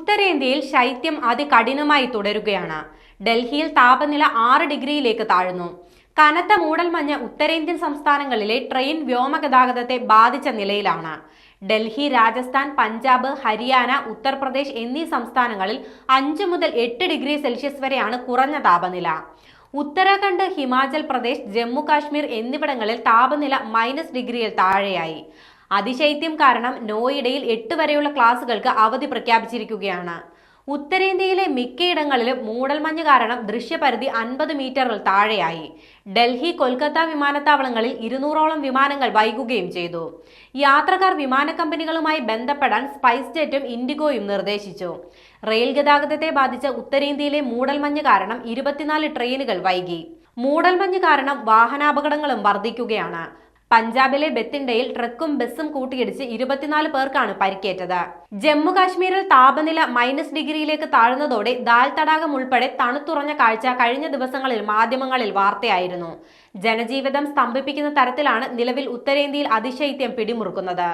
ഉത്തരേന്ത്യയിൽ ശൈത്യം അതികഠിനമായി തുടരുകയാണ്. ഡൽഹിയിൽ താപനില 6 ഡിഗ്രിയിലേക്ക് താഴ്ന്നു. കനത്ത മൂടൽമഞ്ഞ് ഉത്തരേന്ത്യൻ സംസ്ഥാനങ്ങളിലെ ട്രെയിൻ വ്യോമഗതാഗതത്തെ ബാധിച്ച നിലയിലാണ്. ഡൽഹി, രാജസ്ഥാൻ, പഞ്ചാബ്, ഹരിയാന, ഉത്തർപ്രദേശ് എന്നീ സംസ്ഥാനങ്ങളിൽ 5 മുതൽ 8 ഡിഗ്രി സെൽഷ്യസ് വരെയാണ് കുറഞ്ഞ താപനില. ഉത്തരാഖണ്ഡ്, ഹിമാചൽ പ്രദേശ്, ജമ്മു കാശ്മീർ എന്നിവിടങ്ങളിൽ താപനില -ഡിഗ്രിയിൽ താഴെയായി. അതിശൈത്യം കാരണം നോയിഡയിൽ 8 വരെയുള്ള ക്ലാസുകൾക്ക് അവധി പ്രഖ്യാപിച്ചിരിക്കുകയാണ്. ഉത്തരേന്ത്യയിലെ മിക്കയിടങ്ങളിലും മൂടൽമഞ്ഞ് കാരണം ദൃശ്യപരിധി 50 മീറ്ററിൽ താഴെയായി. ഡൽഹി, കൊൽക്കത്ത വിമാനത്താവളങ്ങളിൽ 200ഓളം വിമാനങ്ങൾ വൈകുകയും ചെയ്തു. യാത്രക്കാർ വിമാന കമ്പനികളുമായി ബന്ധപ്പെടാൻ സ്പൈസ് ജെറ്റും ഇൻഡിഗോയും നിർദ്ദേശിച്ചു. റെയിൽ ഗതാഗതത്തെ ബാധിച്ച ഉത്തരേന്ത്യയിലെ മൂടൽമഞ്ഞ് കാരണം 24 ട്രെയിനുകൾ വൈകി. മൂടൽമഞ്ഞ് കാരണം വാഹനാപകടങ്ങളും വർദ്ധിക്കുകയാണ്. പഞ്ചാബിലെ ബത്തിണ്ടയിൽ ട്രക്കും ബസും കൂട്ടിയിടിച്ച് 24 പേർക്കാണ് പരിക്കേറ്റത്. ജമ്മു കാശ്മീരിൽ താപനില -ഡിഗ്രിയിലേക്ക് താഴ്ന്നതോടെ ദാൽ തടാകം ഉൾപ്പെടെ തണുത്തുറഞ്ഞ കാഴ്ച കഴിഞ്ഞ ദിവസങ്ങളിൽ മാധ്യമങ്ങളിൽ വാർത്തയായിരുന്നു. ജനജീവിതം സ്തംഭിപ്പിക്കുന്ന തരത്തിലാണ് നിലവിൽ ഉത്തരേന്ത്യയിൽ അതിശൈത്യം പിടിമുറുക്കുന്നത്.